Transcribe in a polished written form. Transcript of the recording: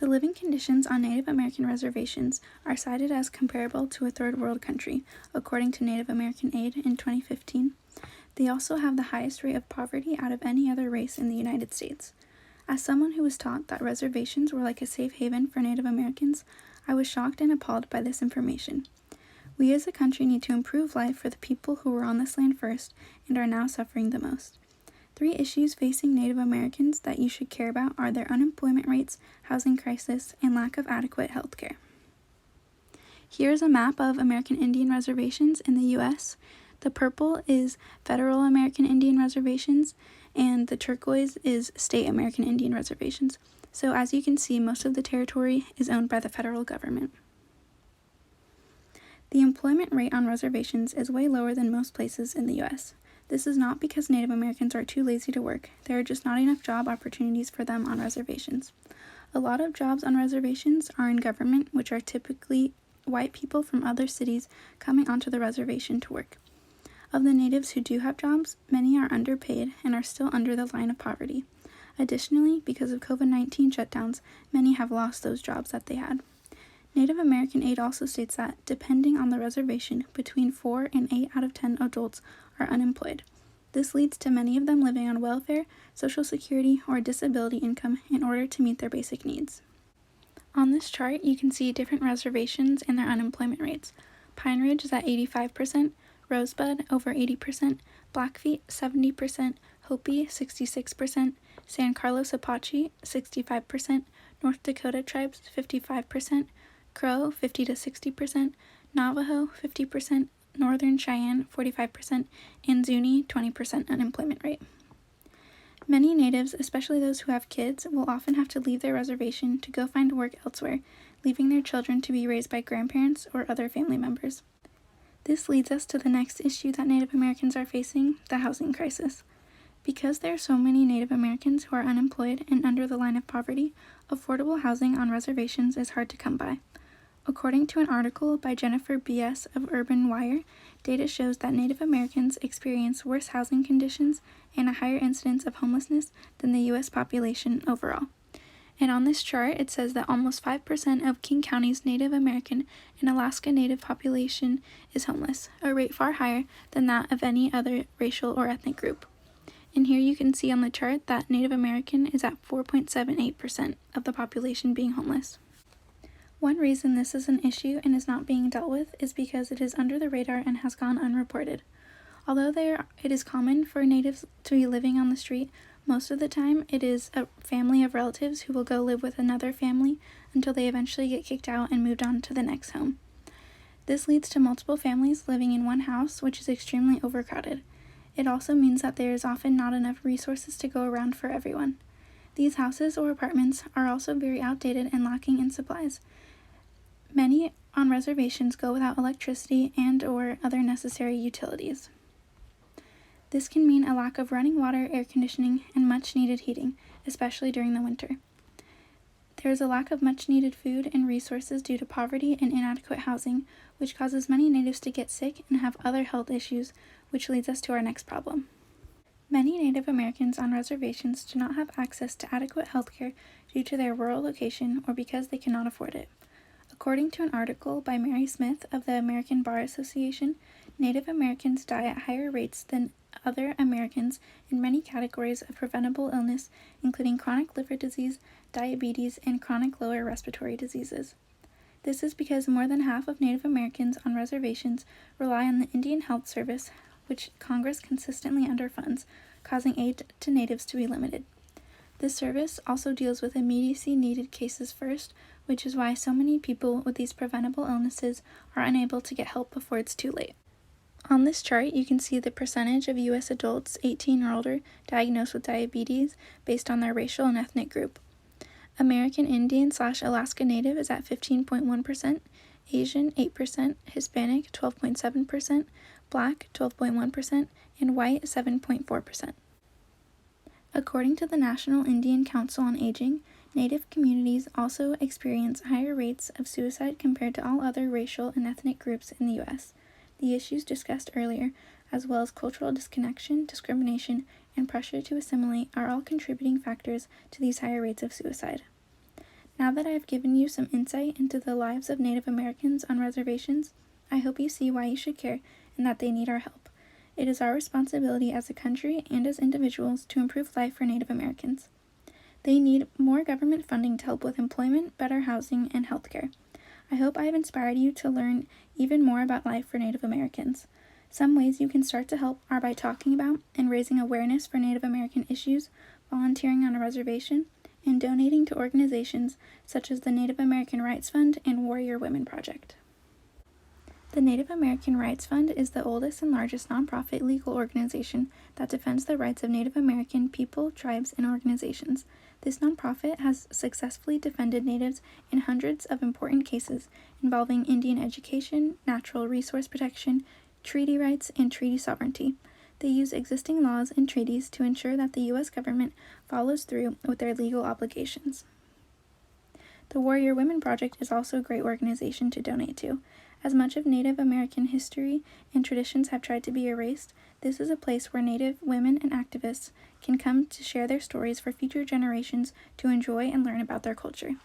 The living conditions on Native American reservations are cited as comparable to a third world country, according to Native American Aid in 2015. They also have the highest rate of poverty out of any other race in the United States. As someone who was taught that reservations were like a safe haven for Native Americans, I was shocked and appalled by this information. We as a country need to improve life for the people who were on this land first and are now suffering the most. 3 issues facing Native Americans that you should care about are their unemployment rates, housing crisis, and lack of adequate health care. Here is a map of American Indian reservations in the U.S. The purple is federal American Indian reservations, and the turquoise is state American Indian reservations. So as you can see, most of the territory is owned by the federal government. The employment rate on reservations is way lower than most places in the U.S. This is not because Native Americans are too lazy to work. There are just not enough job opportunities for them on reservations. A lot of jobs on reservations are in government, which are typically white people from other cities coming onto the reservation to work. Of the natives who do have jobs, many are underpaid and are still under the line of poverty. Additionally, because of COVID-19 shutdowns, many have lost those jobs that they had. Native American Aid also states that, depending on the reservation, between 4 and 8 out of 10 adults are unemployed. This leads to many of them living on welfare, Social Security, or disability income in order to meet their basic needs. On this chart, you can see different reservations and their unemployment rates. Pine Ridge is at 85%, Rosebud over 80%, Blackfeet 70%, Hopi 66%, San Carlos Apache 65%, North Dakota tribes 55%, Crow 50 to 60%, Navajo 50%, Northern Cheyenne 45%, and Zuni 20% unemployment rate. Many natives, especially those who have kids, will often have to leave their reservation to go find work elsewhere, leaving their children to be raised by grandparents or other family members. This leads us to the next issue that Native Americans are facing, the housing crisis. Because there are so many Native Americans who are unemployed and under the line of poverty, affordable housing on reservations is hard to come by. According to an article by Jennifer B.S. of Urban Wire, data shows that Native Americans experience worse housing conditions and a higher incidence of homelessness than the U.S. population overall. And on this chart, it says that almost 5% of King County's Native American and Alaska Native population is homeless, a rate far higher than that of any other racial or ethnic group. And here you can see on the chart that Native American is at 4.78% of the population being homeless. One reason this is an issue and is not being dealt with is because it is under the radar and has gone unreported. Although it is common for natives to be living on the street, most of the time it is a family of relatives who will go live with another family until they eventually get kicked out and moved on to the next home. This leads to multiple families living in one house, which is extremely overcrowded. It also means that there is often not enough resources to go around for everyone. These houses or apartments are also very outdated and lacking in supplies. Many on reservations go without electricity and/or other necessary utilities. This can mean a lack of running water, air conditioning, and much-needed heating, especially during the winter. There is a lack of much-needed food and resources due to poverty and inadequate housing, which causes many natives to get sick and have other health issues, which leads us to our next problem. Many Native Americans on reservations do not have access to adequate health care due to their rural location or because they cannot afford it. According to an article by Mary Smith of the American Bar Association, Native Americans die at higher rates than other Americans in many categories of preventable illness, including chronic liver disease, diabetes, and chronic lower respiratory diseases. This is because more than half of Native Americans on reservations rely on the Indian Health Service, which Congress consistently underfunds, causing aid to natives to be limited. This service also deals with immediacy needed cases first, which is why so many people with these preventable illnesses are unable to get help before it's too late. On this chart, you can see the percentage of U.S. adults 18 or older diagnosed with diabetes based on their racial and ethnic group. American Indian/Alaska Native is at 15.1%, Asian 8%, Hispanic 12.7%, Black 12.1%, and White 7.4%. According to the National Indian Council on Aging, Native communities also experience higher rates of suicide compared to all other racial and ethnic groups in the U.S. The issues discussed earlier, as well as cultural disconnection, discrimination, and pressure to assimilate, are all contributing factors to these higher rates of suicide. Now that I have given you some insight into the lives of Native Americans on reservations, I hope you see why you should care and that they need our help. It is our responsibility as a country and as individuals to improve life for Native Americans. They need more government funding to help with employment, better housing, and healthcare. I hope I have inspired you to learn even more about life for Native Americans. Some ways you can start to help are by talking about and raising awareness for Native American issues, volunteering on a reservation, and donating to organizations such as the Native American Rights Fund and Warrior Women Project. The Native American Rights Fund is the oldest and largest nonprofit legal organization that defends the rights of Native American people, tribes, and organizations. This nonprofit has successfully defended natives in hundreds of important cases involving Indian education, natural resource protection, treaty rights, and treaty sovereignty. They use existing laws and treaties to ensure that the U.S. government follows through with their legal obligations. The Warrior Women Project is also a great organization to donate to. As much of Native American history and traditions have tried to be erased, this is a place where Native women and activists can come to share their stories for future generations to enjoy and learn about their culture.